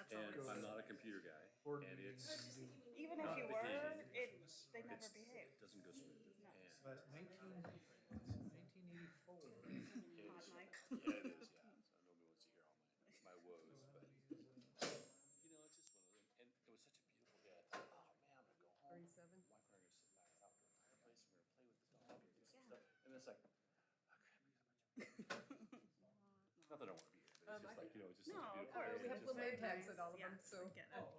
That's And always. I'm not a computer guy, Board and meetings it's and Even if not you behaving. were, they never It behave. doesn't go smoothly. No. And But 1984. it Hot is, mic. yeah, it is, yeah. So nobody wants to hear all my woes, but it's just one of them. And it was such a beautiful day. I thought, oh man, I'm gonna go home. 37. My wife and I are gonna sit by our outdoor fireplace. We're gonna play with the dog and do some stuff. And it's like, oh crap, we got a bunch of. Not that I don't want to be here, but it's just like it's just No, such a of beautiful course. day. We have It's little just name like, tags at all of them, Yeah, so. I get it.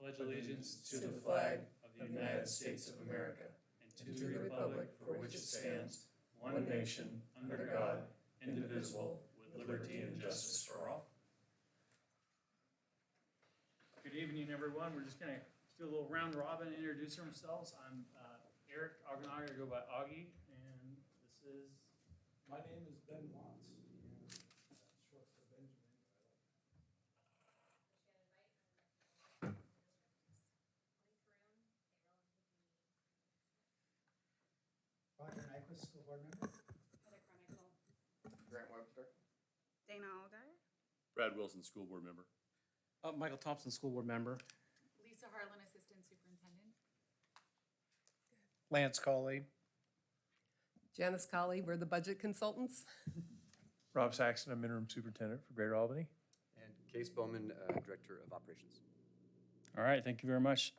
I pledge allegiance To the flag of the United States of America and to the republic for which it stands, one nation, under God, indivisible, with liberty and justice for all. Good evening, everyone. We're just gonna do a little round robin, introduce ourselves. I'm Eric Augenaga, I go by Augie, and this is, My name is Ben Watts, and short for Benjamin. Roger Nyquist, school board member. Heather Chronicle. Grant Webster. Dana Allgaier. Brad Wilson, school board member. Michael Thompson, school board member. Lisa Harlan, Assistant Superintendent. Lance Colley. Janice Colley, we're the budget consultants. Rob Saxon, I'm interim superintendent for Greater Albany. And Case Bowman, Director of Operations. all right, thank you very much.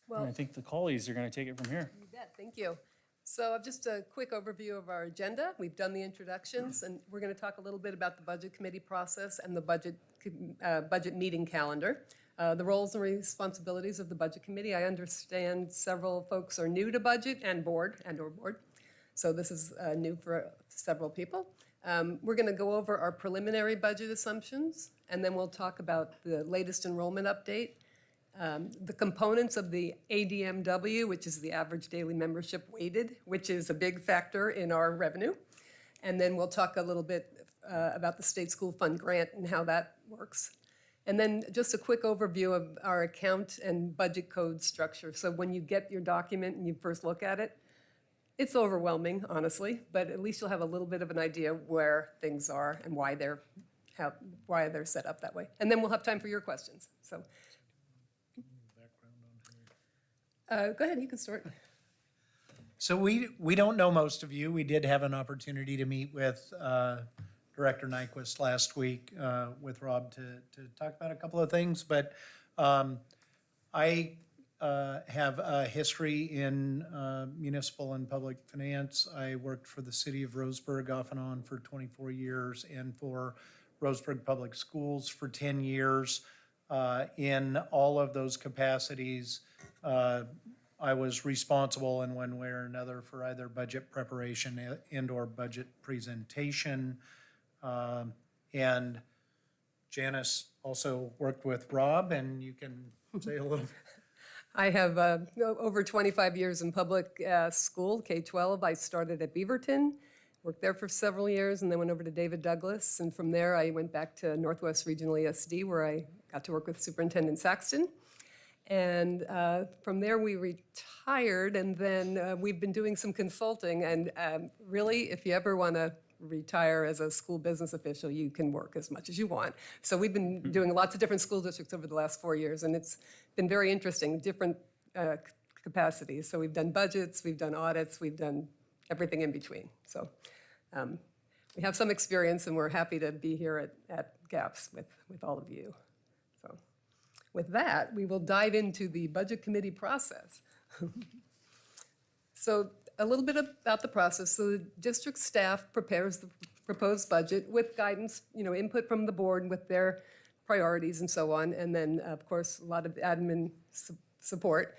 And I Well, think the colleagues are gonna take it from here. you bet, thank you. So just a quick overview of our agenda. We've done the introductions, and we're going to talk a little bit about the budget committee process and the budget meeting calendar. The roles and responsibilities of the budget committee. I understand several folks are new to budget and board. So this is new for several people. We're going to go over our preliminary budget assumptions, and then we'll talk about the latest enrollment update. The components of the ADMW, which is the average daily membership weighted, which is a big factor in our revenue. And then we'll talk a little bit about the state school fund grant and how that works. And then just a quick overview of our account and budget code structure. So when you get your document and you first look at it, it's overwhelming, honestly, but at least you'll have a little bit of an idea where things are and why they're set up that way. And then we'll have time for your questions, so. Go ahead, you can start. So we don't know most of you. We did have an opportunity to meet with Director Nyquist last week with Rob to talk about a couple of things, but I have a history in municipal and public finance. I worked for the city of Roseburg off and on for 24 years and for Roseburg Public Schools for 10 years. In all of those capacities, I was responsible in one way or another for either budget preparation and/or budget presentation. And Janice also worked with Rob, and you can say a little. I have over 25 years in public school, K-12. I started at Beaverton, worked there for several years, and then went over to David Douglas. And from there, I went back to Northwest Regional ESD, where I got to work with Superintendent Saxton. And from there, we retired, and then we've been doing some consulting. And really, if you ever want to retire as a school business official, you can work as much as you want. So we've been doing lots of different school districts over the last 4 years, and it's been very interesting. Different capacities. So we've done budgets, we've done audits, we've done everything in between. So we have some experience, and we're happy to be here at GAPS with all of you. So with that, we will dive into the Budget Committee process. So a little bit about the process. So the district staff prepares the proposed budget with guidance, input from the board with their priorities and so on. And then, of course, a lot of admin support.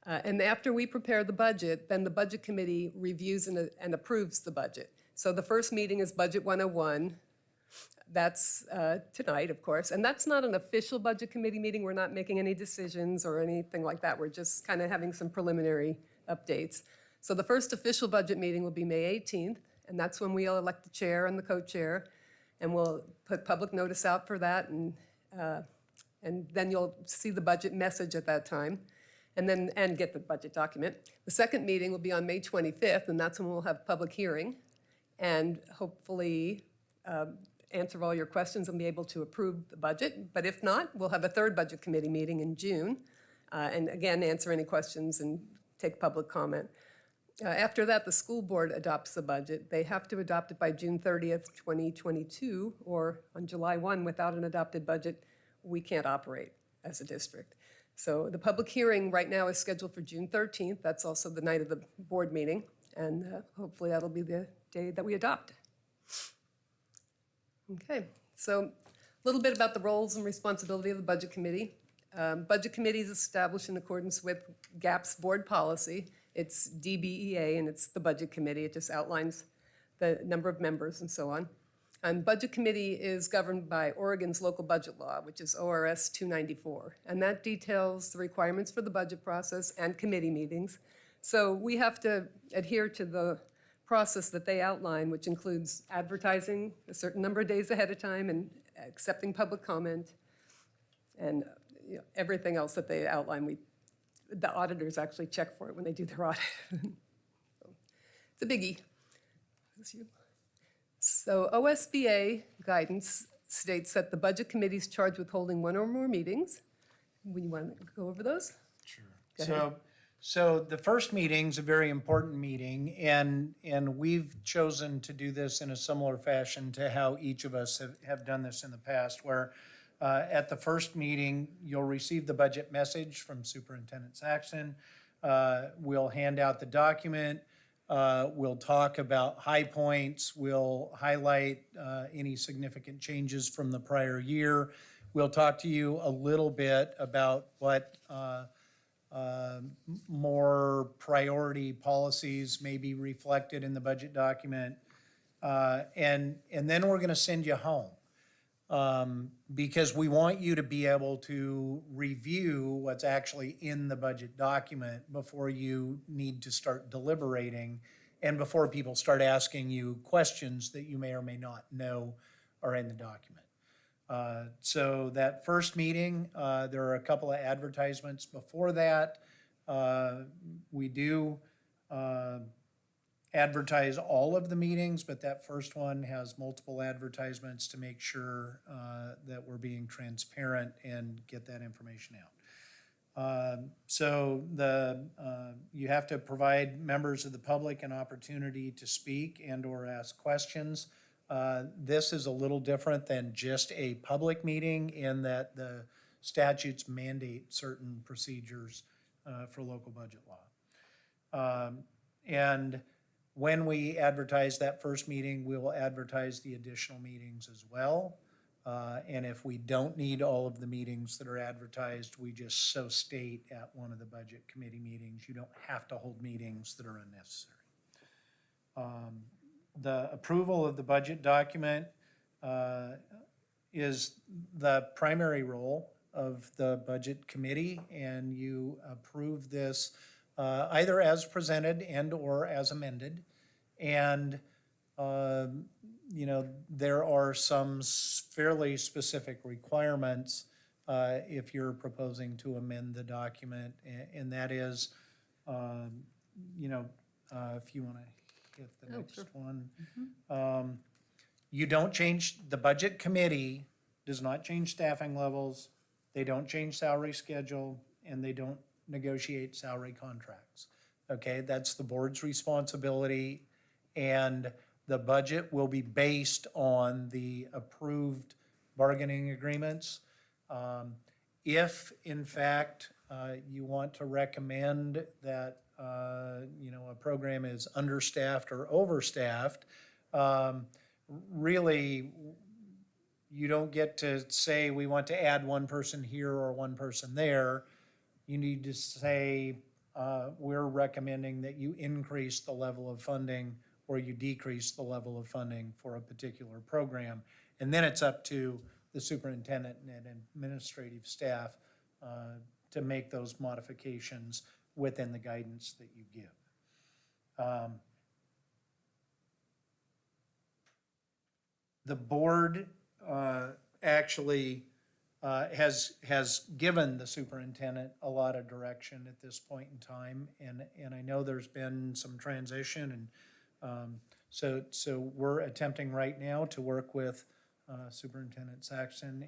And after we prepare the budget, then the Budget Committee reviews and approves the budget. So the first meeting is Budget 101. That's tonight, of course. And that's not an official Budget Committee meeting. We're not making any decisions or anything like that. We're just kind of having some preliminary updates. So the first official budget meeting will be May 18th, and that's when we'll elect the chair and the co-chair, and we'll put public notice out for that, and then you'll see the budget message at that time, and get the budget document. The second meeting will be on May 25th, and that's when we'll have public hearing, and hopefully answer all your questions and be able to approve the budget. But if not, we'll have a third Budget Committee meeting in June, and again, answer any questions and take public comment. After that, the school board adopts the budget. They have to adopt it by June 30th, 2022, or on July 1. Without an adopted budget, we can't operate as a district. So the public hearing right now is scheduled for June 13th. That's also the night of the board meeting, and hopefully that'll be the day that we adopt. Okay, so a little bit about the roles and responsibility of the Budget Committee. Budget Committee is established in accordance with GAP's board policy. It's DBEA, and it's the Budget Committee. It just outlines the number of members and so on. And Budget Committee is governed by Oregon's local budget law, which is ORS 294. And that details the requirements for the budget process and committee meetings. So we have to adhere to the process that they outline, which includes advertising a certain number of days ahead of time and accepting public comment and everything else that they outline. The auditors actually check for it when they do their audit. So, it's a biggie. Is this you? So OSBA guidance states that the Budget Committee is charged with holding one or more meetings. We want to go over those? Sure. Go ahead. So the first meeting's a very important meeting, and we've chosen to do this in a similar fashion to how each of us have done this in the past, where at the first meeting, you'll receive the budget message from Superintendent Saxon. We'll hand out the document. We'll talk about high points. We'll highlight any significant changes from the prior year. We'll talk to you a little bit about what more priority policies may be reflected in the budget document. And then we're going to send you home. Because we want you to be able to review what's actually in the budget document before you need to start deliberating and before people start asking you questions that you may or may not know are in the document. So that first meeting, there are a couple of advertisements before that. We do advertise all of the meetings, but that first one has multiple advertisements to make sure that we're being transparent and get that information out. So you have to provide members of the public an opportunity to speak and or ask questions. This is a little different than just a public meeting in that the statutes mandate certain procedures for local budget law. And when we advertise that first meeting, we will advertise the additional meetings as well. And if we don't need all of the meetings that are advertised, we just so state at one of the Budget Committee meetings. You don't have to hold meetings that are unnecessary. The approval of the budget document is the primary role of the Budget Committee, and you approve this either as presented and or as amended. And, there are some fairly specific requirements if you're proposing to amend the document. And that is, if you want to hit the next one. You don't change, the Budget Committee does not change staffing levels. They don't change salary schedule, and they don't negotiate salary contracts. Okay, that's the board's responsibility, and the budget will be based on the approved bargaining agreements. If, in fact, you want to recommend that, a program is understaffed or overstaffed, really, you don't get to say, we want to add one person here or one person there. You need to say, we're recommending that you increase the level of funding or you decrease the level of funding for a particular program. And then it's up to the superintendent and administrative staff to make those modifications within the guidance that you give. The board actually has given the superintendent a lot of direction at this point in time, and I know there's been some transition, and so we're attempting right now to work with Superintendent Saxon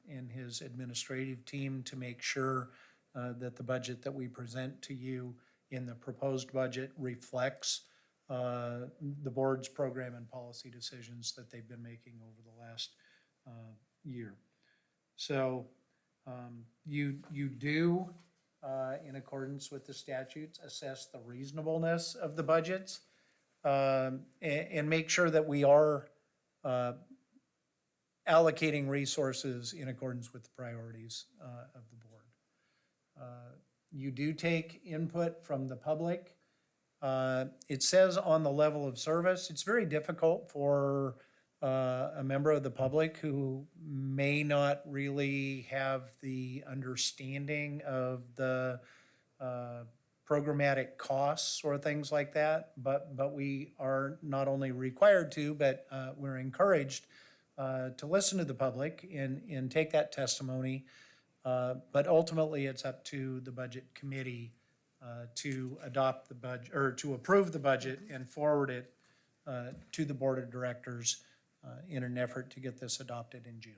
and his administrative team to make sure that the budget that we present to you in the proposed budget reflects the board's program and policy decisions that they've been making over the last year. So you do, in accordance with the statutes, assess the reasonableness of the budgets and make sure that we are allocating resources in accordance with the priorities of the board. You do take input from the public. It says on the level of service, it's very difficult for a member of the public who may not really have the understanding of the programmatic costs or things like that, but we are not only required to, but we're encouraged to listen to the public and take that testimony. But ultimately, it's up to the budget committee to adopt the budget, or to approve the budget and forward it to the board of directors in an effort to get this adopted in June.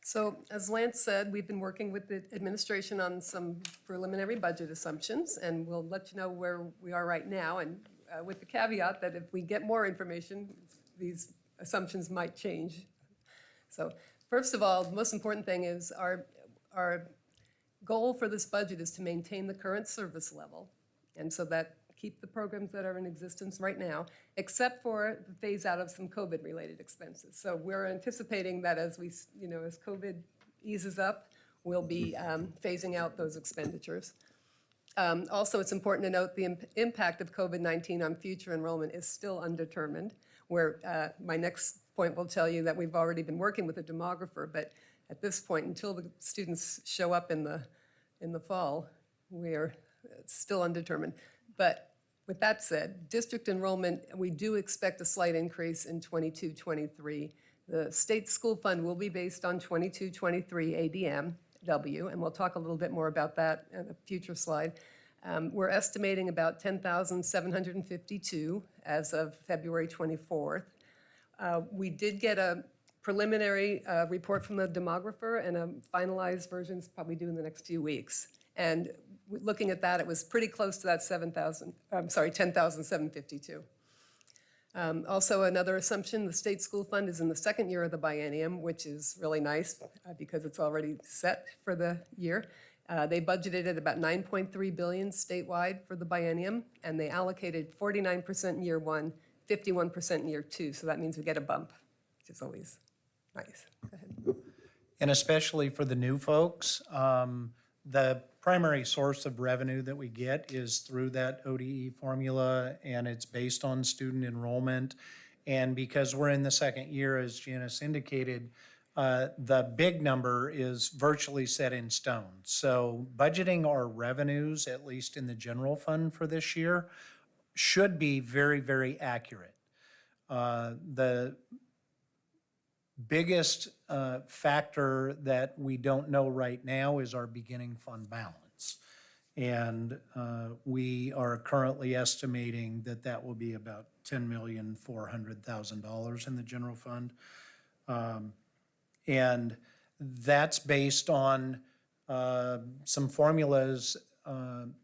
So as Lance said, we've been working with the administration on some preliminary budget assumptions, and we'll let you know where we are right now, and with the caveat that if we get more information, these assumptions might change. So first of all, the most important thing is our goal for this budget is to maintain the current service level, and so that keep the programs that are in existence right now, except for the phase out of some COVID-related expenses. So we're anticipating that as as COVID eases up, we'll be phasing out those expenditures. Also, it's important to note the impact of COVID-19 on future enrollment is still undetermined, where my next point will tell you that we've already been working with a demographer, but at this point, until the students show up in the fall, we're still undetermined. But with that said, district enrollment, we do expect a slight increase in 22-23. The state school fund will be based on 22-23 ADMW, and we'll talk a little bit more about that in a future slide. We're estimating about 10,752 as of February 24th. We did get a preliminary report from the demographer, and a finalized version is probably due in the next few weeks. And looking at that, it was pretty close to that 10,752. Also, another assumption, the state school fund is in the second year of the biennium, which is really nice because it's already set for the year. They budgeted at about $9.3 billion statewide for the biennium, and they allocated 49% in year one, 51% in year two. So that means we get a bump, which is always nice. Go ahead. And especially for the new folks, the primary source of revenue that we get is through that ODE formula, and it's based on student enrollment. And because we're in the second year, as Janice indicated, the big number is virtually set in stone. So budgeting our revenues, at least in the general fund for this year, should be very, very accurate. The biggest factor that we don't know right now is our beginning fund balance. And we are currently estimating that that will be about $10,400,000 in the general fund. And that's based on some formulas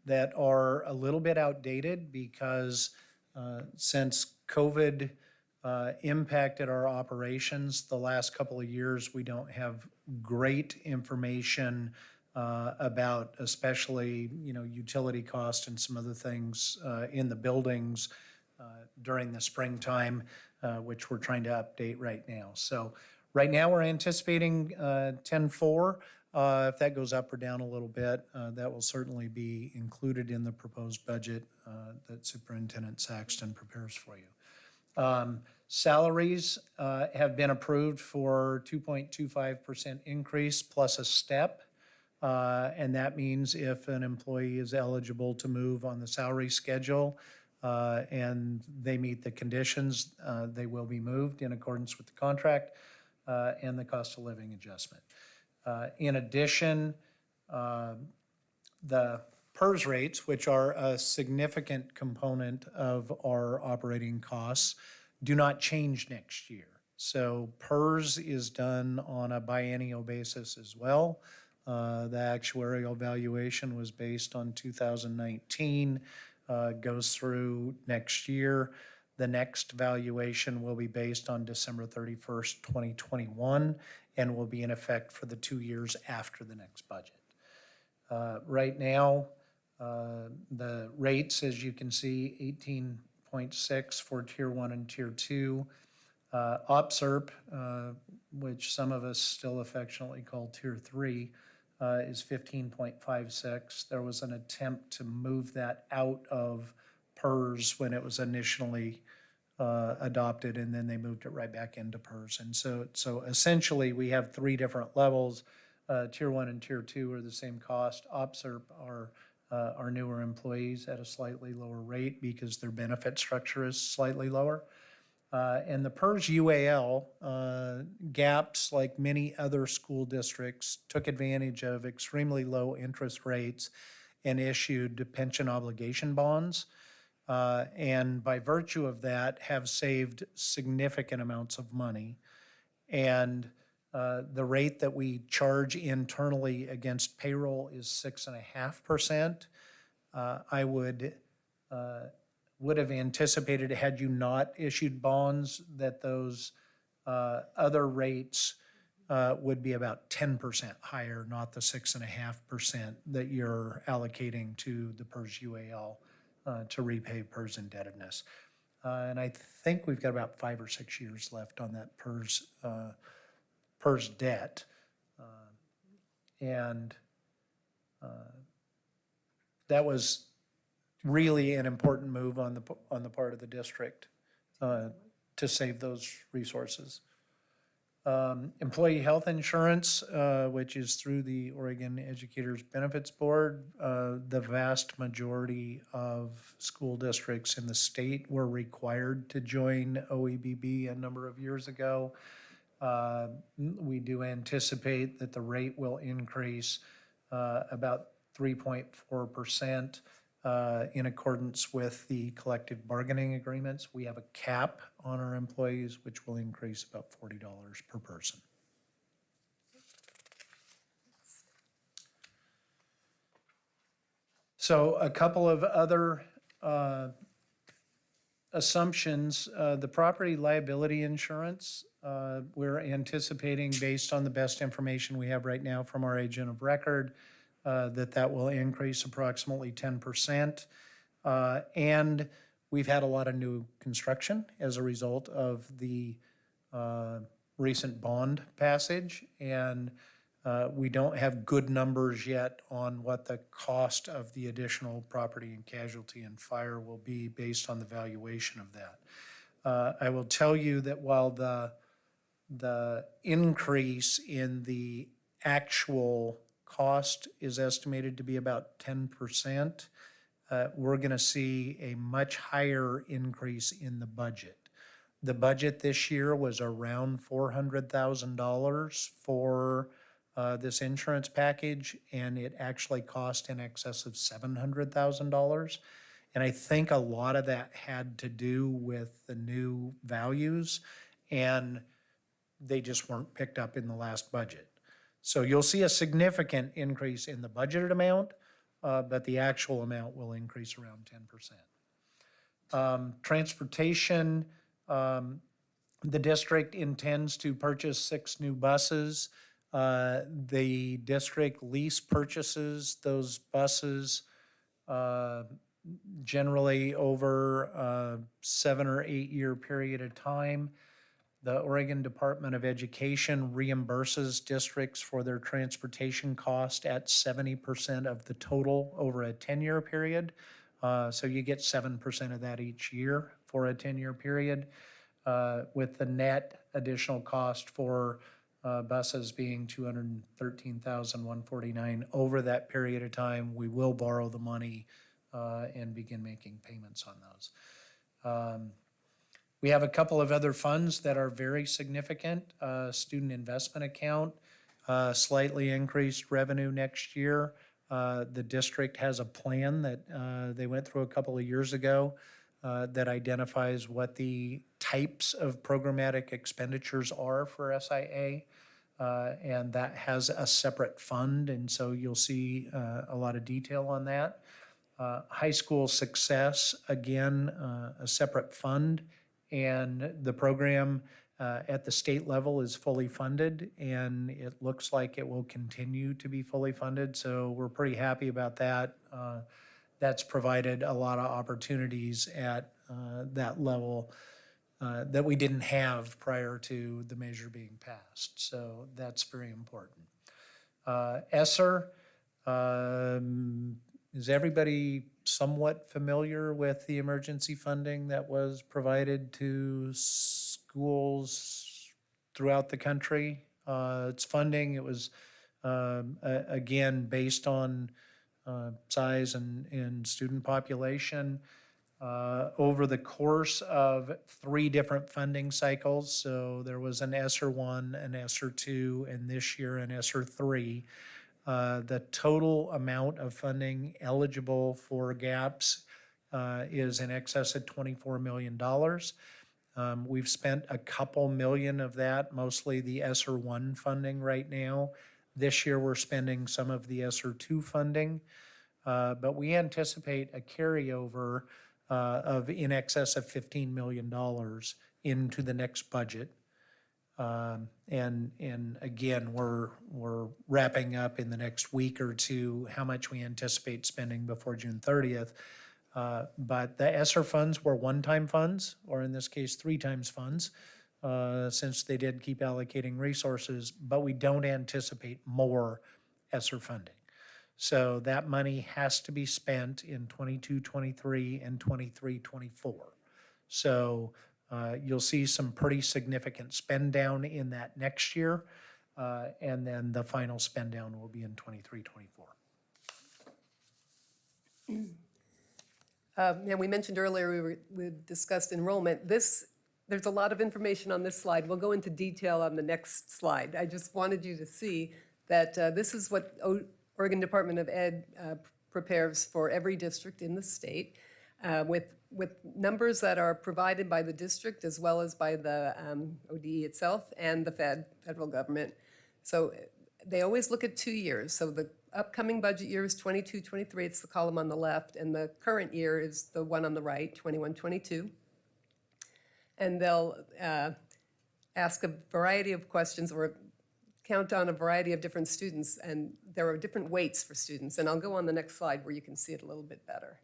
that are a little bit outdated because since COVID impacted our operations the last couple of years, we don't have great information about especially, utility cost and some other things in the buildings during the springtime, which we're trying to update right now. So right now, we're anticipating 10.4. If that goes up or down a little bit, that will certainly be included in the proposed budget that Superintendent Saxton prepares for you. Salaries have been approved for 2.25% increase plus a step. And that means if an employee is eligible to move on the salary schedule and they meet the conditions, they will be moved in accordance with the contract and the cost of living adjustment. In addition, the PERS rates, which are a significant component of our operating costs, do not change next year. So PERS is done on a biennial basis as well. The actuarial valuation was based on 2019, goes through next year. The next valuation will be based on December 31st, 2021, and will be in effect for the 2 years after the next budget. Right now, the rates, as you can see, 18.6 for Tier 1 and Tier 2. OPSERP, which some of us still affectionately call Tier 3, is 15.56. There was an attempt to move that out of PERS when it was initially adopted, and then they moved it right back into PERS. And so essentially, we have three different levels. Tier 1 and Tier 2 are the same cost. OPSERP are our newer employees at a slightly lower rate because their benefit structure is slightly lower. And the PERS UAL, GAPS, like many other school districts, took advantage of extremely low interest rates and issued pension obligation bonds. And by virtue of that, have saved significant amounts of money. And the rate that we charge internally against payroll is 6.5%. I would have anticipated, had you not issued bonds, that those other rates would be about 10% higher, not the 6.5% that you're allocating to the PERS UAL to repay PERS indebtedness. And I think we've got about 5 or 6 years left on that PERS debt. And that was really an important move on the part of the district to save those resources. Employee health insurance, which is through the Oregon Educators Benefits Board. The vast majority of school districts in the state were required to join OEBB a number of years ago. We do anticipate that the rate will increase about 3.4%. In accordance with the collective bargaining agreements. We have a cap on our employees, which will increase about $40 per person. So a couple of other assumptions. The property liability insurance, we're anticipating, based on the best information we have right now from our agent of record, that will increase approximately 10%. And we've had a lot of new construction as a result of the recent bond passage. And we don't have good numbers yet on what the cost of the additional property and casualty and fire will be based on the valuation of that. I will tell you that while the increase in the actual cost is estimated to be about 10%, we're going to see a much higher increase in the budget. The budget this year was around $400,000 for this insurance package, and it actually cost in excess of $700,000. And I think a lot of that had to do with the new values, and they just weren't picked up in the last budget. So you'll see a significant increase in the budgeted amount, but the actual amount will increase around 10%. Transportation, the district intends to purchase 6 new buses. The district lease purchases those buses generally over a 7 or 8 year period of time. The Oregon Department of Education reimburses districts for their transportation cost at 70% of the total over a 10-year period. So you get 7% of that each year for a 10-year period, with the net additional cost for buses being $213,149 over that period of time. We will borrow the money and begin making payments on those. We have a couple of other funds that are very significant. Student investment account, slightly increased revenue next year. The district has a plan that they went through a couple of years ago that identifies what the types of programmatic expenditures are for SIA. And that has a separate fund, and so you'll see a lot of detail on that. High school success, again, a separate fund, and the program at the state level is fully funded, and it looks like it will continue to be fully funded, so we're pretty happy about that. That's provided a lot of opportunities at that level that we didn't have prior to the measure being passed, so that's very important. ESSER, is everybody somewhat familiar with the emergency funding that was provided to schools throughout the country? It's funding, it was, again, based on size and student population. Over the course of 3 different funding cycles, so there was an ESSER 1, an ESSER 2, and this year an ESSER 3. The total amount of funding eligible for GAPS is in excess of $24 million. We've spent a couple million of that, mostly the ESSER 1 funding right now. This year we're spending some of the ESSER 2 funding, but we anticipate a carryover of in excess of $15 million into the next budget. And again, we're wrapping up in the next week or two how much we anticipate spending before June 30th. But the ESSER funds were one-time funds, or in this case, 3 times funds, since they did keep allocating resources, but we don't anticipate more ESSER funding. So that money has to be spent in 22-23 and 23-24. So you'll see some pretty significant spend down in that next year, and then the final spend down will be in 23-24. Yeah, we mentioned earlier, we discussed enrollment. There's a lot of information on this slide. We'll go into detail on the next slide. I just wanted you to see that this is what Oregon Department of Ed prepares for every district in the state, with numbers that are provided by the district as well as by the ODE itself and the federal government. So they always look at 2 years. So the upcoming budget year is 22-23, it's the column on the left, and the current year is the one on the right, 21-22. And they'll ask a variety of questions or count on a variety of different students, and there are different weights for students. And I'll go on the next slide where you can see it a little bit better.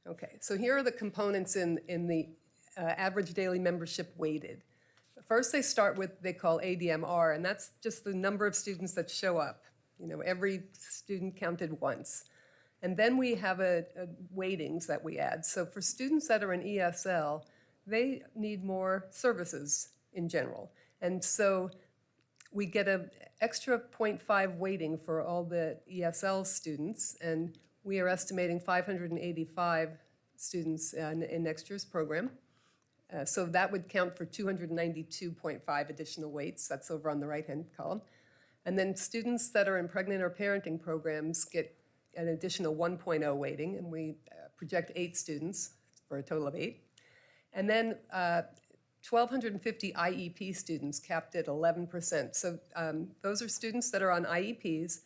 Okay, so here are the components in the average daily membership weighted. First, they start with they call ADMR, and that's just the number of students that show up. You know, every student counted once. And then we have weightings that we add. So for students that are in ESL, they need more services in general. And so we get an extra 0.5 weighting for all the ESL students, and we are estimating 585 students in next year's program. So that would count for 292.5 additional weights. That's over on the right-hand column. And then students that are in pregnant or parenting programs get an additional 1.0 weighting, and we project 8 students for a total of 8. And then 1,250 IEP students capped at 11%. So those are students that are on IEPs,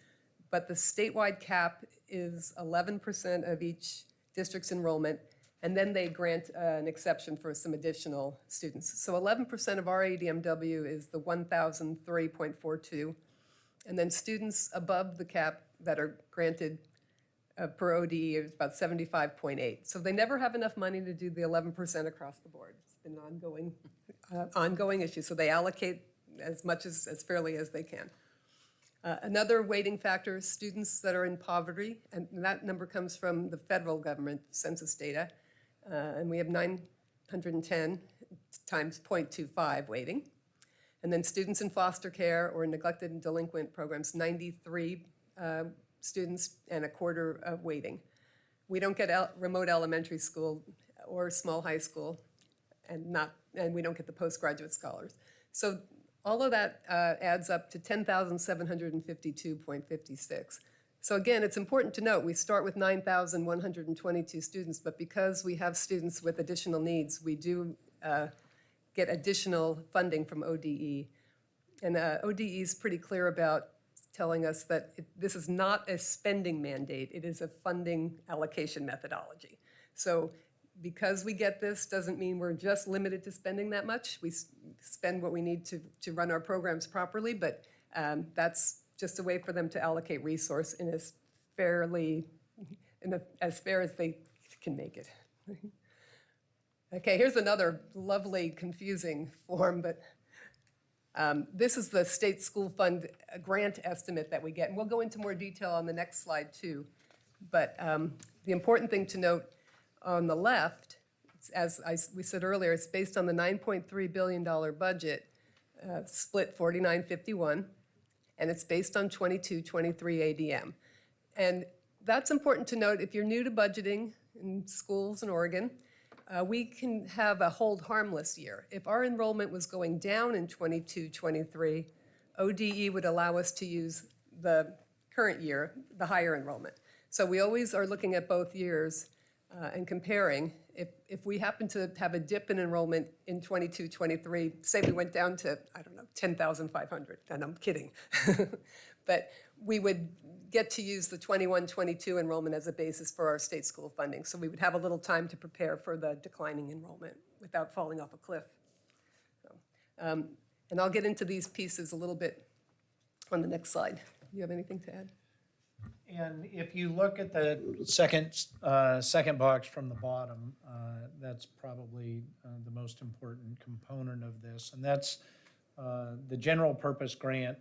but the statewide cap is 11% of each district's enrollment, and then they grant an exception for some additional students. So 11% of our ADMW is the 1,003.42, and then students above the cap that are granted per ODE is about 75.8. So they never have enough money to do the 11% across the board. It's been an ongoing issue, so they allocate as much as fairly as they can. Another weighting factor is students that are in poverty, and that number comes from the federal government census data. And we have 910 times 0.25 weighting. And then students in foster care or neglected and delinquent programs, 93 students and a quarter of weighting. We don't get remote elementary school or small high school, and we don't get the postgraduate scholars. So all of that adds up to 10,752.56. So again, it's important to note, we start with 9,122 students, but because we have students with additional needs, we do get additional funding from ODE. And ODE is pretty clear about telling us that this is not a spending mandate, it is a funding allocation methodology. So because we get this doesn't mean we're just limited to spending that much. We spend what we need to run our programs properly, but that's just a way for them to allocate resource in as fair as they can make it. Okay, here's another lovely, confusing form, but this is the state school fund grant estimate that we get, and we'll go into more detail on the next slide too. But the important thing to note on the left, we said earlier, it's based on the $9.3 billion budget, split 49-51, and it's based on 22-23 ADM. And that's important to note. If you're new to budgeting in schools in Oregon, we can have a hold harmless year. If our enrollment was going down in 22-23, ODE would allow us to use the current year, the higher enrollment. So we always are looking at both years and comparing. If we happen to have a dip in enrollment in 22-23, say we went down to, I don't know, 10,500, and I'm kidding. But we would get to use the 21-22 enrollment as a basis for our state school funding. So we would have a little time to prepare for the declining enrollment without falling off a cliff. So, and I'll get into these pieces a little bit on the next slide. Do you have anything to add? And if you look at the second box from the bottom, that's probably the most important component of this. And that's the general purpose grant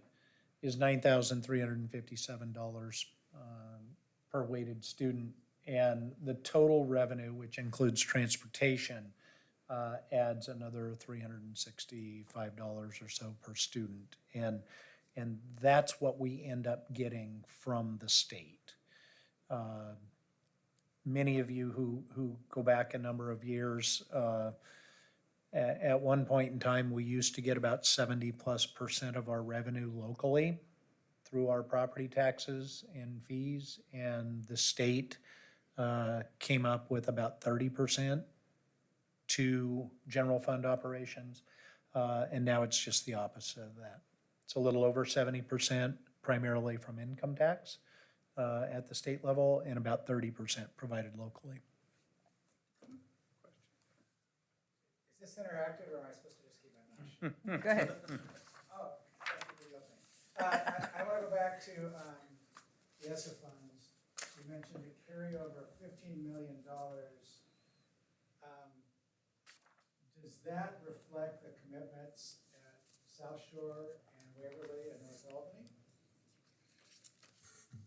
is $9,357 per weighted student. And the total revenue, which includes transportation, adds another $365 or so per student. And that's what we end up getting from the state. Many of you who go back a number of years, at one point in time, we used to get about 70+% of our revenue locally through our property taxes and fees, and the state came up with about 30% to general fund operations, and now it's just the opposite of that. It's a little over 70% primarily from income tax at the state level, and about 30% provided locally. Is this interactive, or am I supposed to just keep my mouth shut? Go ahead. Oh, that's a video thing. I want to go back to the ESSER funds. You mentioned a carryover of $15 million. Does that reflect the commitments at South Shore and Waverly and North Albany?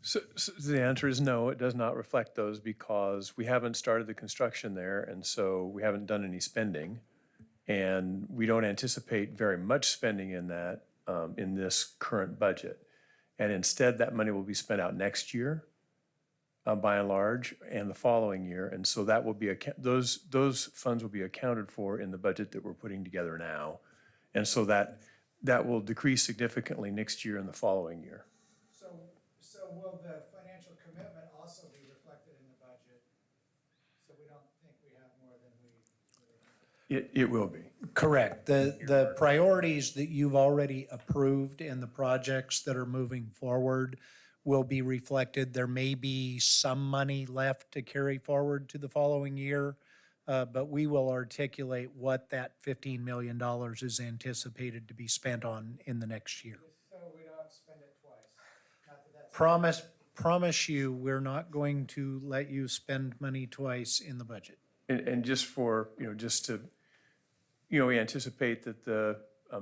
So the answer is no, it does not reflect those because we haven't started the construction there, and so we haven't done any spending. And we don't anticipate very much spending in that in this current budget. And instead, that money will be spent out next year, by and large, and the following year. And so that will be those funds will be accounted for in the budget that we're putting together now. And so that will decrease significantly next year and the following year. So will the financial commitment also be reflected in the budget? So we don't think we have more than we really have? It will be. Correct. The priorities that you've already approved and the projects that are moving forward will be reflected. There may be some money left to carry forward to the following year, but we will articulate what that $15 million is anticipated to be spent on in the next year. Just so we don't spend it twice. Not that that's. Promise you, we're not going to let you spend money twice in the budget. And just for, just to, we anticipate that the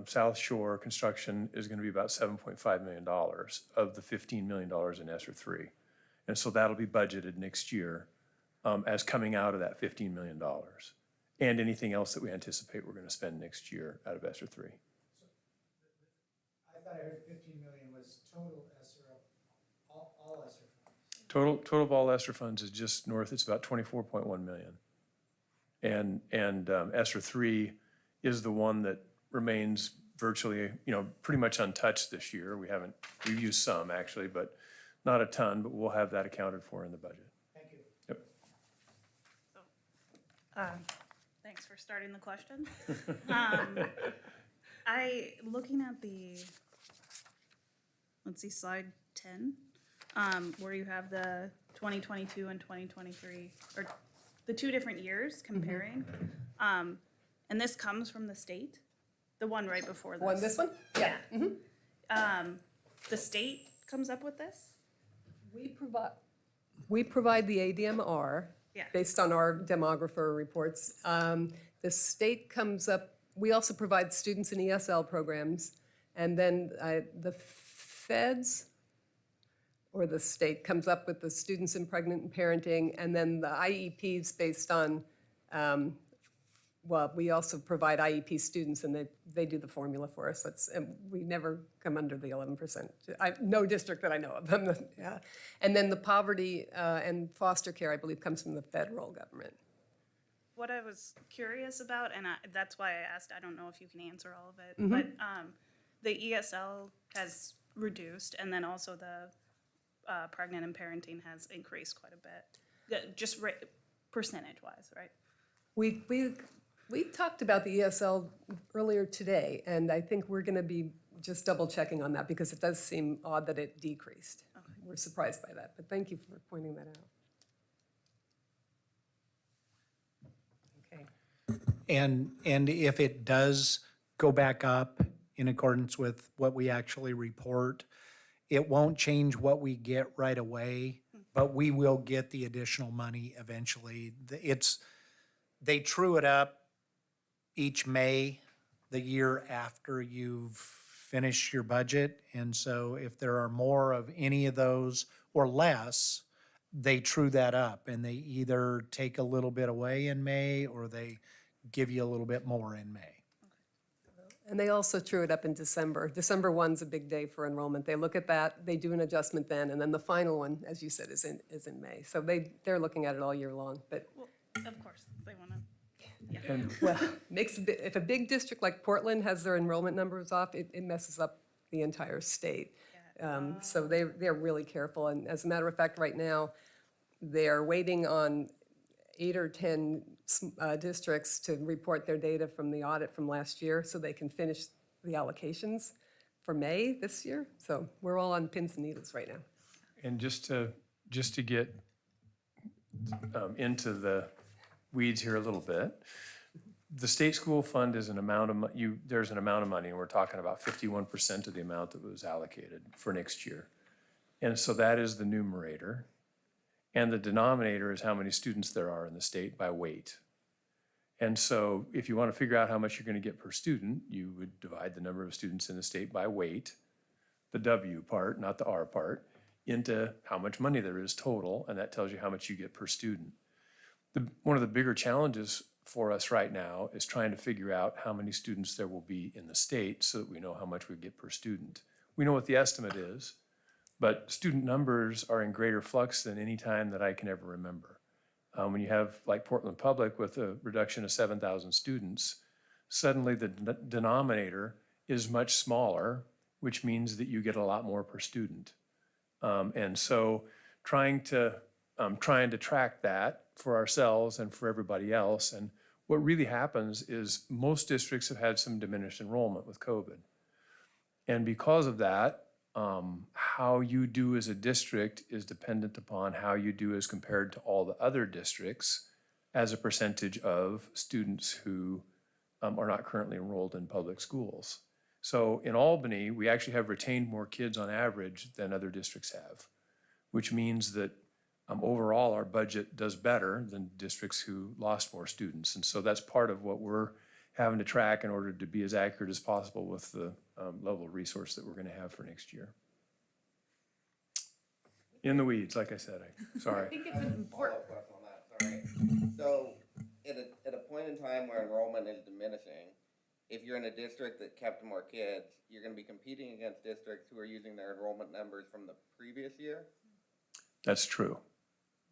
South Shore construction is going to be about $7.5 million of the $15 million in ESSER three. And so that'll be budgeted next year as coming out of that $15 million. And anything else that we anticipate we're going to spend next year out of ESSER three. I thought I heard 15 million was total ESSER, all ESSER funds. Total of all ESSER funds is just north, it's about 24.1 million. And ESSER three is the one that remains virtually, pretty much untouched this year. We've used some actually, but not a ton, but we'll have that accounted for in the budget. Thank you. Yep. Thanks for starting the question. Looking at let's see, slide 10, where you have the 2022 and 2023, or the two different years comparing. And this comes from the state, the one right before this. This one? Yeah. The state comes up with this? We provide the ADMR Yeah. based on our demographer reports. The state comes up, we also provide students in ESL programs, and then the feds or the state comes up with the students in pregnant and parenting, and then the IEPs based on, we also provide IEP students, and they do the formula for us. And we never come under the 11%. No district that I know of. Yeah. And then the poverty and foster care, I believe, comes from the federal government. What I was curious about, and that's why I asked, I don't know if you can answer all of it, but the ESL has reduced, and then also the pregnant and parenting has increased quite a bit, just percentage-wise, right? We talked about the ESL earlier today, and I think we're going to be just double-checking on that because it does seem odd that it decreased. Okay. We're surprised by that, but thank you for pointing that out. Okay. And if it does go back up in accordance with what we actually report, it won't change what we get right away, but we will get the additional money eventually. They true it up each May, the year after you've finished your budget. And so if there are more of any of those or less, they true that up and they either take a little bit away in May or they give you a little bit more in May. And they also true it up in December. December 1's a big day for enrollment. They look at that, they do an adjustment then, and then the final one, as you said, is in May. So they're looking at it all year long, but. Well, of course, they want to. Well, if a big district like Portland has their enrollment numbers off, it messes up the entire state. So they're really careful. And as a matter of fact, right now, they're waiting on 8 or 10 districts to report their data from the audit from last year so they can finish the allocations for May this year. So we're all on pins and needles right now. And just to get into the weeds here a little bit, the state school fund is an amount of there's an amount of money, and we're talking about 51% of the amount that was allocated for next year. And so that is the numerator. And the denominator is how many students there are in the state by weight. And so if you want to figure out how much you're going to get per student, you would divide the number of students in the state by weight, the W part, not the R part, into how much money there is total, and that tells you how much you get per student. One of the bigger challenges for us right now is trying to figure out how many students there will be in the state so that we know how much we get per student. We know what the estimate is, but student numbers are in greater flux than any time that I can ever remember. When you have, like Portland Public with a reduction of 7,000 students, suddenly the denominator is much smaller, which means that you get a lot more per student. And so trying to track that for ourselves and for everybody else, and what really happens is most districts have had some diminished enrollment with COVID. And because of that, how you do as a district is dependent upon how you do as compared to all the other districts as a percentage of students who are not currently enrolled in public schools. So in Albany, we actually have retained more kids on average than other districts have, which means that overall our budget does better than districts who lost more students. And so that's part of what we're having to track in order to be as accurate as possible with the level of resource that we're going to have for next year. In the weeds, like I said, sorry. I think it's important. Follow-up question on that, sorry. So, at a point in time where enrollment is diminishing, if you're in a district that kept more kids, you're gonna be competing against districts who are using their enrollment numbers from the previous year? That's true.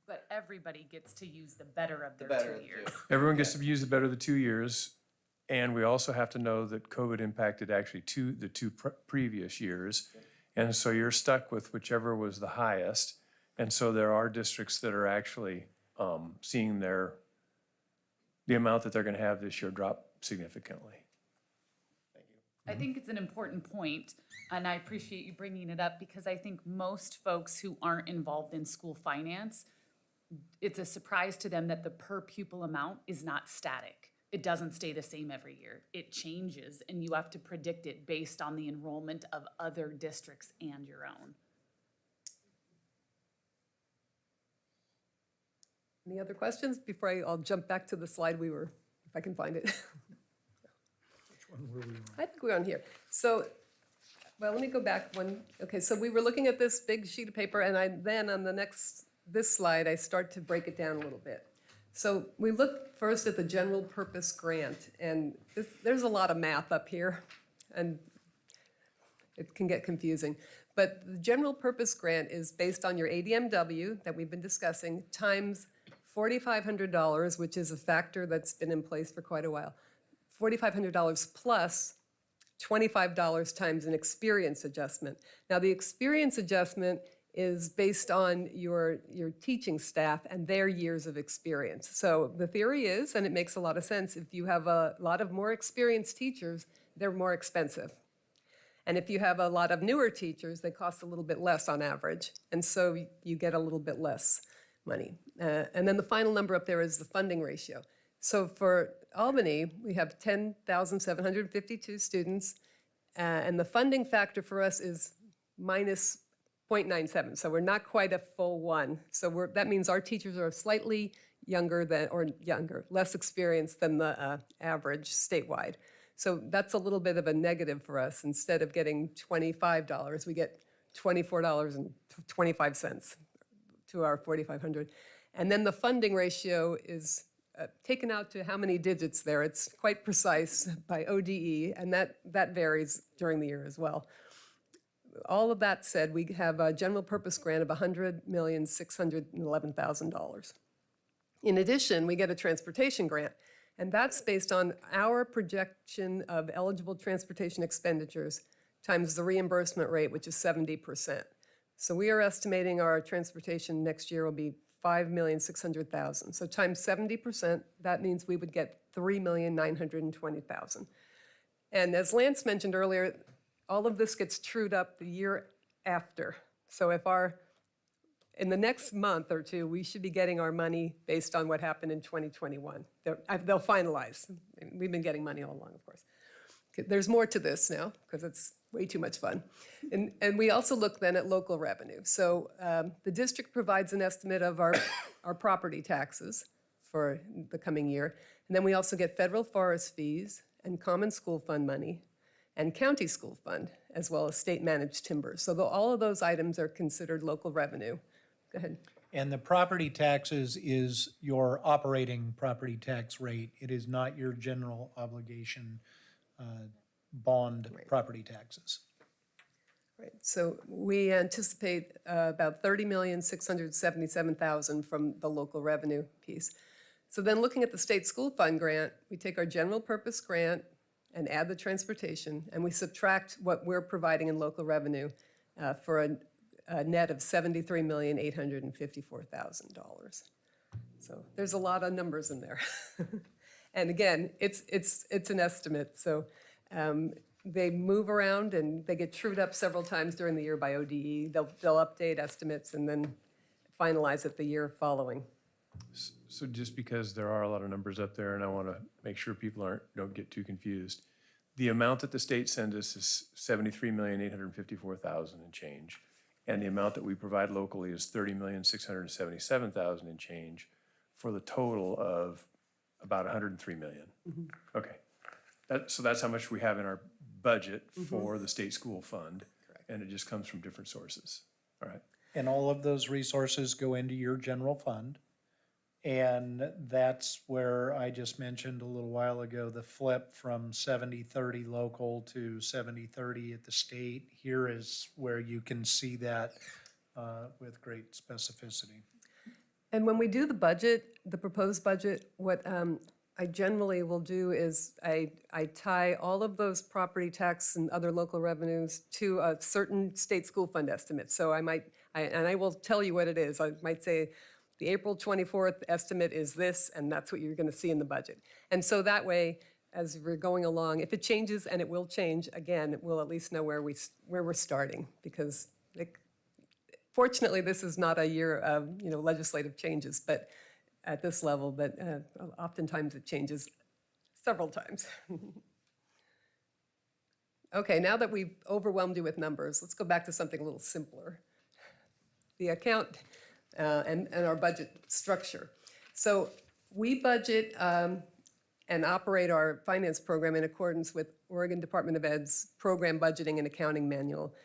But everybody gets to use the better of their better of 2 the years. two. Everyone gets to use the better of the 2 years. And we also have to know that COVID impacted actually the two previous years. And so you're stuck with whichever was the highest. And so there are districts that are actually seeing the amount that they're going to have this year drop significantly. I think it's an important point, and I appreciate you bringing it up because I think most folks who aren't involved in school finance, it's a surprise to them that the per pupil amount is not static. It doesn't stay the same every year. It changes, and you have to predict it based on the enrollment of other districts and your own. Any other questions before I'll jump back to the slide if I can find it. Which one were we on? I think we're on here. So, well, let me go back one. Okay, so we were looking at this big sheet of paper, and then on this slide, I start to break it down a little bit. So we look first at the general purpose grant, and there's a lot of math up here, and it can get confusing. But the general purpose grant is based on your ADMW that we've been discussing, times $4,500, which is a factor that's been in place for quite a while. $4,500 plus $25 times an experience adjustment. Now, the experience adjustment is based on your teaching staff and their years of experience. So the theory is, and it makes a lot of sense, if you have a lot of more experienced teachers, they're more expensive. And if you have a lot of newer teachers, they cost a little bit less on average. And so you get a little bit less money. And then the final number up there is the funding ratio. So for Albany, we have 10,752 students, and the funding factor for us is minus 0.97, so we're not quite a full one. So that means our teachers are slightly less experienced than the average statewide. So that's a little bit of a negative for us. Instead of getting $25, we get $24.25 to our 4,500. And then the funding ratio is taken out to how many digits there. It's quite precise by ODE, and that varies during the year as well. All of that said, we have a general purpose grant of $100,611,000. In addition, we get a transportation grant, and that's based on our projection of eligible transportation expenditures times the reimbursement rate, which is 70%. So we are estimating our transportation next year will be $5,600,000. So times 70%, that means we would get $3,920,000. And as Lance mentioned earlier, all of this gets trued up the year after. So in the next month or two, we should be getting our money based on what happened in 2021. They'll finalize. We've been getting money all along, of course. There's more to this now, because it's way too much fun. And we also look then at local revenue. So the district provides an estimate of our property taxes for the coming year. And then we also get federal forest fees and common school fund money and county school fund, as well as state-managed timber. So all of those items are considered local revenue. Go ahead. And the property taxes is your operating property tax rate. It is not your general obligation bond property taxes. Right, so we anticipate about $30,677,000 from the local revenue piece. So then looking at the state school fund grant, we take our general purpose grant and add the transportation, and we subtract what we're providing in local revenue for a net of $73,854,000. So there's a lot of numbers in there. And again, it's an estimate, so they move around and they get trued up several times during the year by ODE. They'll update estimates and then finalize it the year following. So just because there are a lot of numbers up there, and I want to make sure people don't get too confused, the amount that the state sends us is 73,854,000 and change, and the amount that we provide locally is 30,677,000 and change, for the total of about 103 million. Okay, so that's how much we have in our budget for the state school fund, and it just comes from different sources. All right. And all of those resources go into your general fund. And that's where I just mentioned a little while ago, the flip from 70-30 local to 70-30 at the state. Here is where you can see that with great specificity. And when we do the budget, the proposed budget, what I generally will do is I tie all of those property tax and other local revenues to a certain state school fund estimate. So I will tell you what it is. I might say, the April 24th estimate is this, and that's what you're going to see in the budget. And so that way, as we're going along, if it changes, and it will change, again, we'll at least know where we're starting, because fortunately, this is not a year of legislative changes, but at this level, but oftentimes it changes several times. Okay, now that we've overwhelmed you with numbers, let's go back to something a little simpler. The account and our budget structure. So we budget and operate our finance program in accordance with Oregon Department of Ed's Program Budgeting and Accounting Manual.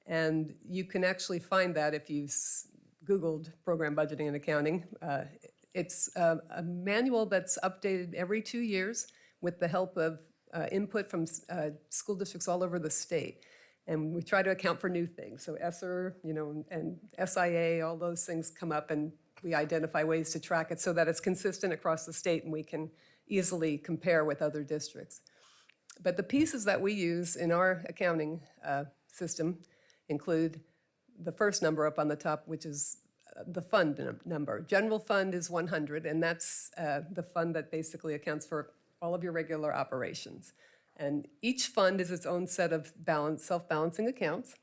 And you can actually find that if you've Googled Program Budgeting and Accounting. It's a manual that's updated every 2 years with the help of input from school districts all over the state. And we try to account for new things. So ESSER, and SIA, all those things come up, and we identify ways to track it so that it's consistent across the state and we can easily compare with other districts. But the pieces that we use in our accounting system include the first number up on the top, which is the fund number. General fund is 100, and that's the fund that basically accounts for all of your regular operations. And each fund is its own set of self-balancing accounts.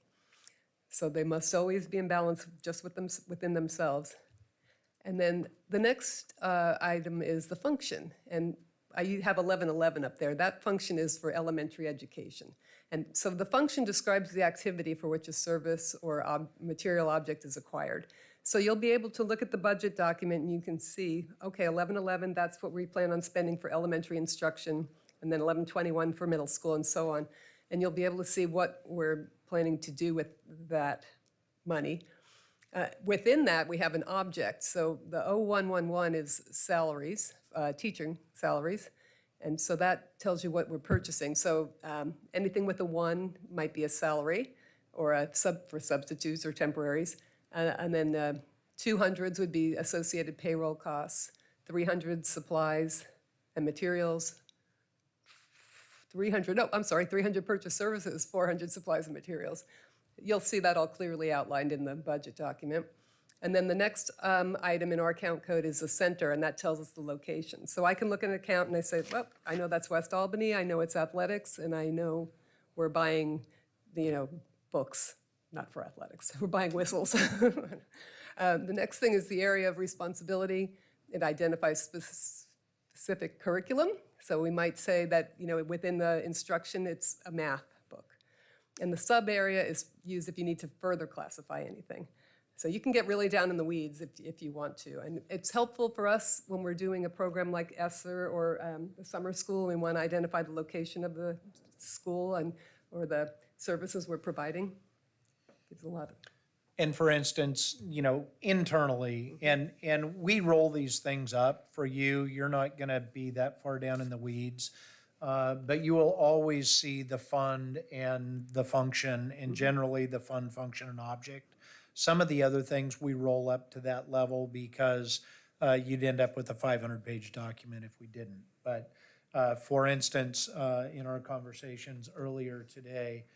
So they must always be in balance just within themselves. And then the next item is the function. And I have 1111 up there. That function is for elementary education. And so the function describes the activity for which a service or material object is acquired. So you'll be able to look at the budget document and you can see, okay, 1111, that's what we plan on spending for elementary instruction, and then 1121 for middle school and so on. And you'll be able to see what we're planning to do with that money. Within that, we have an object. So the 0111 is salaries, teaching salaries. And so that tells you what we're purchasing. So anything with a 1 might be a salary or for substitutes or temporaries. And then 200s would be associated payroll costs, 300 supplies and materials, 300 purchase services, 400 supplies and materials. You'll see that all clearly outlined in the budget document. And then the next item in our account code is the center, and that tells us the location. So I can look at an account and I say, well, I know that's West Albany, I know it's athletics, and I know we're buying, books, not for athletics, we're buying whistles. The next thing is the area of responsibility. It identifies specific curriculum. So we might say that, within the instruction, it's a math book. And the sub area is used if you need to further classify anything. So you can get really down in the weeds if you want to. And it's helpful for us when we're doing a program like ESSER or the summer school. We want to identify the location of the school or the services we're providing. Gives a lot of. And for instance, internally, and we roll these things up for you. You're not going to be that far down in the weeds, but you will always see the fund and the function, and generally the fund, function, and object. Some of the other things we roll up to that level because you'd end up with a 500-page document if we didn't. But for instance, in our conversations earlier today,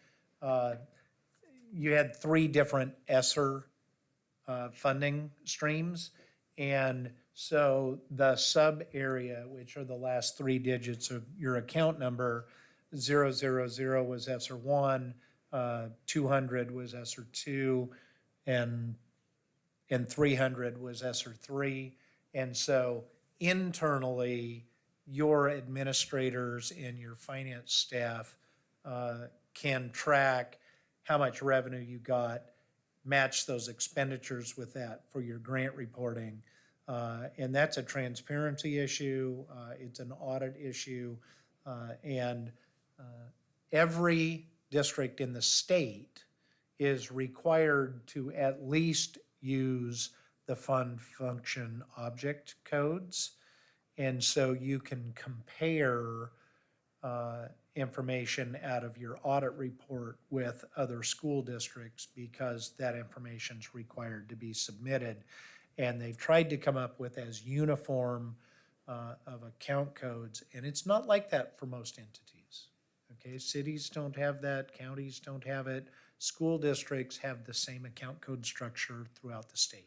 you had 3 different ESSER funding streams, and So the sub area, which are the last three digits of your account number, 000 was ESER 1, 200 was ESER 2, and 300 was ESER 3. And so internally, your administrators and your finance staff can track how much revenue you got, match those expenditures with that for your grant reporting. And that's a transparency issue, it's an audit issue, and every district in the state is required to at least use the fund function object codes. And so you can compare information out of your audit report with other school districts because that information's required to be submitted. And they've tried to come up with as uniform of account codes, and it's not like that for most entities. Okay, cities don't have that, counties don't have it, school districts have the same account code structure throughout the state.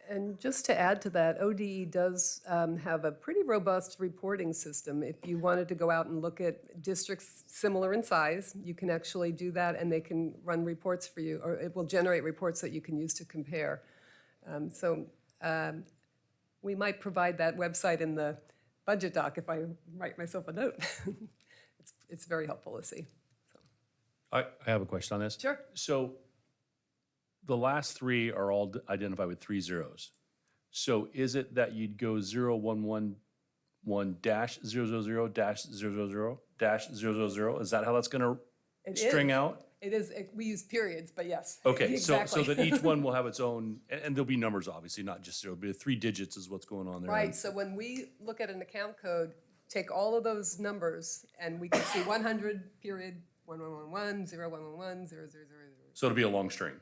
And just to add to that, ODE does have a pretty robust reporting system. If you wanted to go out and look at districts similar in size, you can actually do that, and they can run reports for you, or it will generate reports that you can use to compare. We might provide that website in the budget doc if I write myself a note. It's very helpful to see. I have a question on this. Sure. So the last three are all identified with 3 zeros. So is it that you'd go 0111 dash 000 dash 000 dash 000? Is that how that's gonna It string is. out? It is, we use periods, but yes. Okay, so exactly. that each one will have its own, and there'll be numbers, obviously, not just zero, but 3 digits is what's going on there. Right, so when we look at an account code, take all of those numbers, and we can see 100, period, 1111, 0111, 000. So it'll be a long string.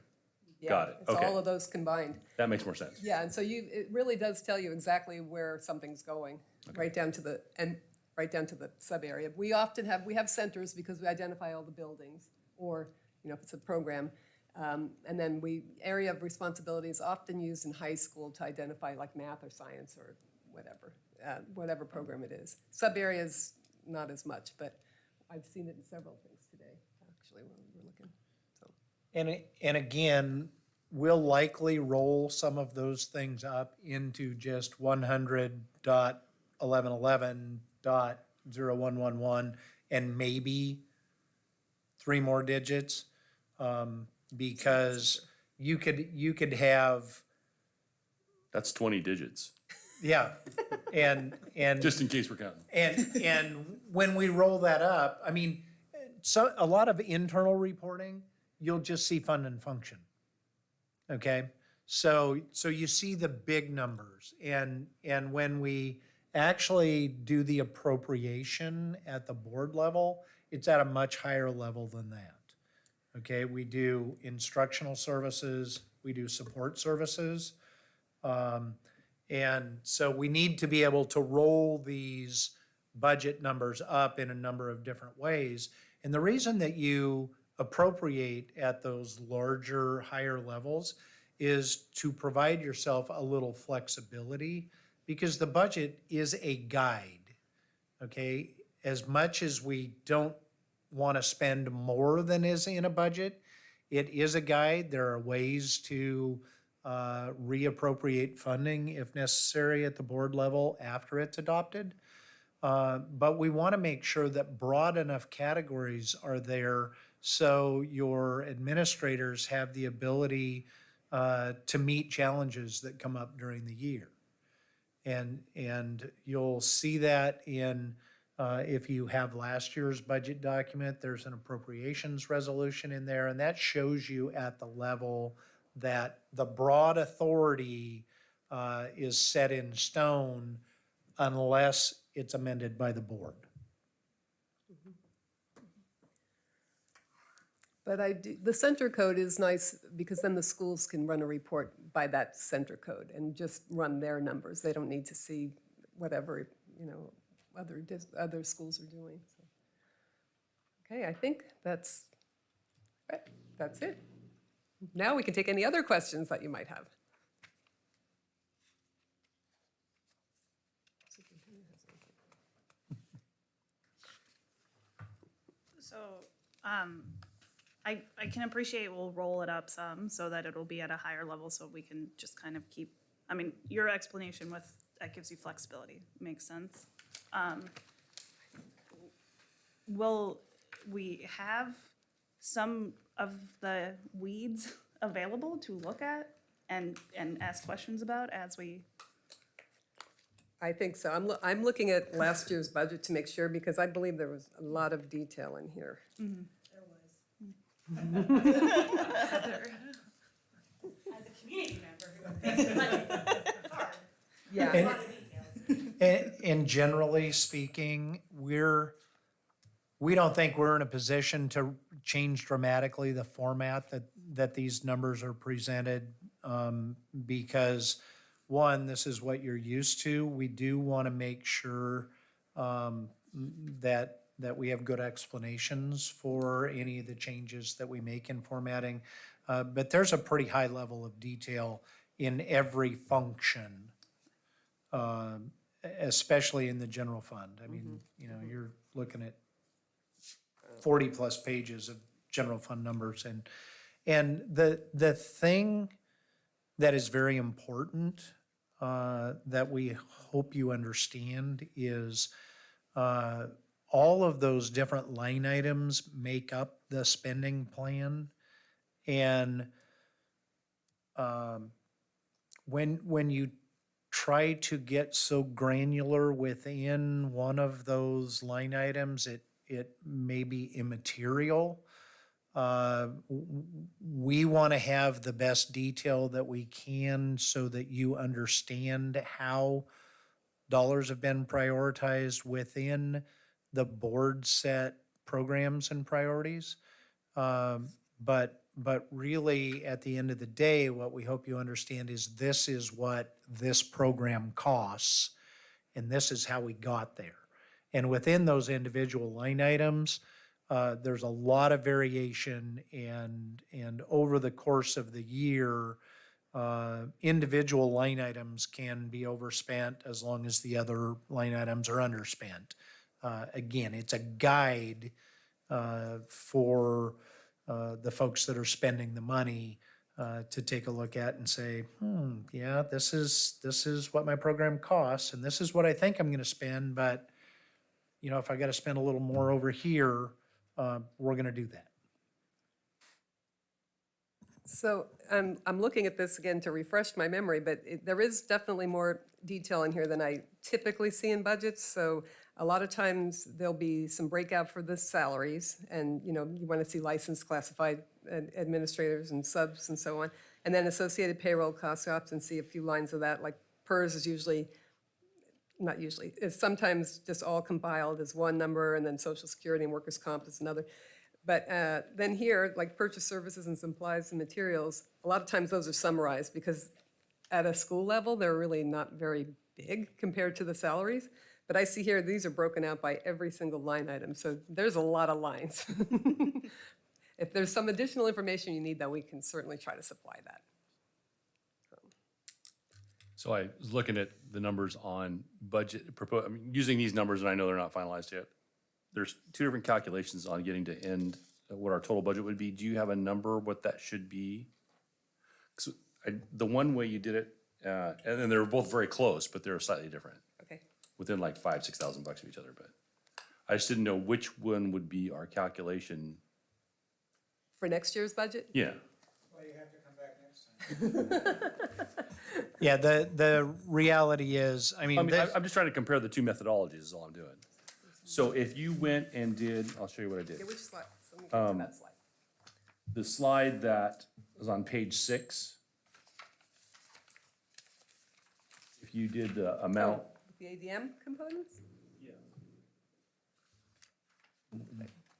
Got it, It's okay. all of those combined. That makes more sense. Yeah, and so it really does tell you exactly where something's going, right down to the sub area. We have centers because we identify all the buildings, or, if it's a program. And then area of responsibility is often used in high school to identify like math or science or whatever program it is. Sub areas, not as much, but I've seen it in several things today, actually, when we were looking, so. And again, we'll likely roll some of those things up into just 100.1111.0111 and maybe 3 more digits, because you could have, That's 20 digits, yeah, and just in case we're counting. and when we roll that up, I mean, so a lot of internal reporting, you'll just see fund and function. Okay, so you see the big numbers, and when we actually do the appropriation at the board level, it's at a much higher level than that. Okay, we do instructional services, we do support services, and so we need to be able to roll these budget numbers up in a number of different ways. And the reason that you appropriate at those larger, higher levels is to provide yourself a little flexibility, because the budget is a guide, okay? As much as we don't want to spend more than is in a budget, it is a guide. There are ways to reappropriate funding if necessary at the board level after it's adopted. But we want to make sure that broad enough categories are there so your administrators have the ability to meet challenges that come up during the year. And you'll see that in, if you have last year's budget document, there's an appropriations resolution in there, and that shows you at the level that the broad authority is set in stone unless it's amended by the board. But the center code is nice because then the schools can run a report by that center code and just run their numbers. They don't need to see whatever, other schools are doing. So. Okay, I think that's it. Now we can take any other questions that you might have. So, I can appreciate we'll roll it up some so that it'll be at a higher level so we can just kind of keep, I mean, your explanation that gives you flexibility, makes sense. Will we have some of the weeds available to look at and ask questions about as we? I think so. I'm looking at last year's budget to make sure, because I believe there was a lot of detail in here. As a community member, Yeah. And generally speaking, we don't think we're in a position to change dramatically the format that these numbers are presented, because, one, this is what you're used to. We do want to make sure that we have good explanations for any of the changes that we make in formatting. But there's a pretty high level of detail in every function, especially in the general fund. I mean, you know, you're looking at 40-plus pages of general fund numbers. And the thing that is very important that we hope you understand is all of those different line items make up the spending plan. And when you try to get so granular within one of those line items, it may be immaterial. We want to have the best detail that we can so that you understand how dollars have been prioritized within the board set programs and priorities. But really, at the end of the day, what we hope you understand is this is what this program costs, and this is how we got there. And within those individual line items, there's a lot of variation, and over the course of the year, individual line items can be overspent as long as the other line items are underspent. Again, it's a guide for the folks that are spending the money to take a look at and say, yeah, this is what my program costs, and this is what I think I'm going to spend, but you know, if I got to spend a little more over here, we're going to do that. So I'm looking at this again to refresh my memory, but there is definitely more detail in here than I typically see in budgets. So a lot of times there'll be some breakout for the salaries, and you know, you want to see licensed classified administrators and subs and so on. And then associated payroll costs, you often see a few lines of that, like PERS is usually, not usually, it's sometimes just all compiled as one number, and then Social Security and Workers' Comp is another. But then here, like purchase services and supplies and materials, a lot of times those are summarized because at a school level, they're really not very big compared to the salaries. But I see here, these are broken out by every single line item, so there's a lot of lines. If there's some additional information you need, then we can certainly try to supply that. So I was looking at the numbers on budget, I mean, using these numbers, and I know they're not finalized yet. There's two different calculations on getting to end what our total budget would be. Do you have a number what that should be? The one way you did it, and then they were both very close, but they're slightly different, Okay. within like $5,000-6,000 of each other. But I just didn't know which one would be our calculation. For next year's budget? Yeah. Well, you have to come back next time. Yeah, the reality is, I mean, I'm just trying to compare the two methodologies is all I'm doing. So if you went and did, I'll show you what I did. Okay, which slide? So let me get to that slide. The slide that was on page 6, if you did the amount, The ADM components?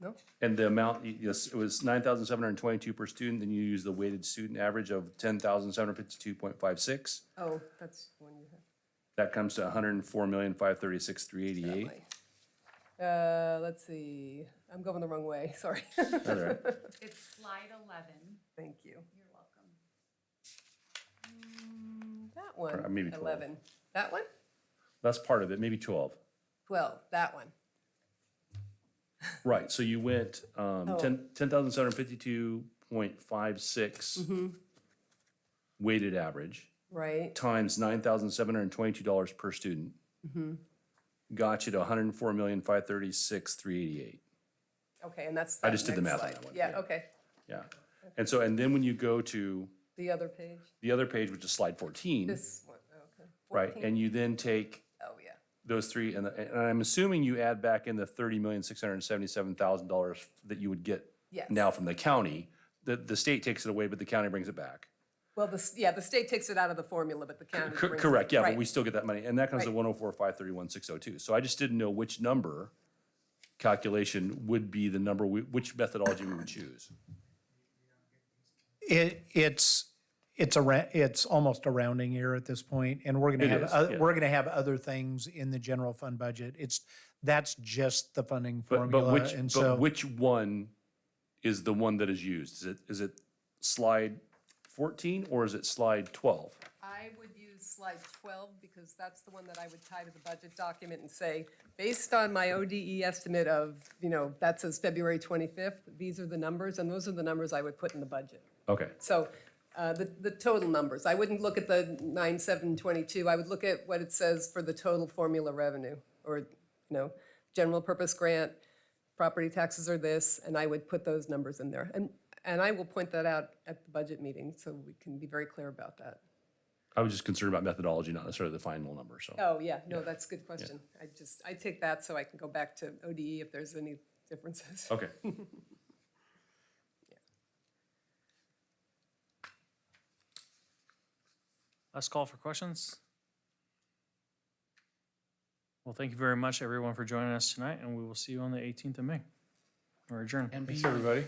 No? and the amount, yes, it was 9,722 per student, then you use the weighted student average of 10,752.56. Oh, that's one you have. That comes to 104,536,388. Let's see, I'm going the wrong way, sorry. That's all right. It's slide 11. Thank you. You're welcome. That one, Or maybe 12. 11. That one? That's part of it, maybe 12. 12, that one. Right, so you went 10,752.56 weighted average Right, times $9,722 per student. Got you to 104,536,388. okay, and that's I that just did the next math on slide. that one, Yeah, yeah. okay. Yeah. And so, and then when you go to The other page, the other page, which is slide 14, this one, okay. right, 14? and you then take Oh, yeah. those three, and I'm assuming you add back in the $30,677,000 that you would get Yes. now from the county. The state takes it away, but the county brings it back. Well, the state takes it out of the formula, but the county brings it. Correct, yeah, but Right. we still get that money, and that comes to Right. 104,531,602. So I just didn't know which number calculation would be the number, which methodology we would choose. It's almost a rounding error at this point, and we're gonna It have, is, yeah. we're gonna have other things in the general fund budget. That's just the funding But formula, and so. which one is the one that is used? Is it slide 14 or is it slide 12? I would use slide 12 because that's the one that I would tie to the budget document and say, based on my ODE estimate of, that says February 25th, these are the numbers, and those are the numbers I would put in the budget. Okay, So the total numbers, I wouldn't look at the 9,722, I would look at what it says for the total formula revenue, or, general purpose grant, property taxes are this, and I would put those numbers in there. And I will point that out at the budget meeting, so we can be very clear about that. I was just concerned about methodology, not necessarily the final number, so. Oh, yeah, no, that's a good question. I take that so I can go back to ODE if there's any differences. Okay. Last call for questions. Well, thank you very much, everyone, for joining us tonight, and we will see you on the 18th of May. We're adjourned. Thanks, everybody.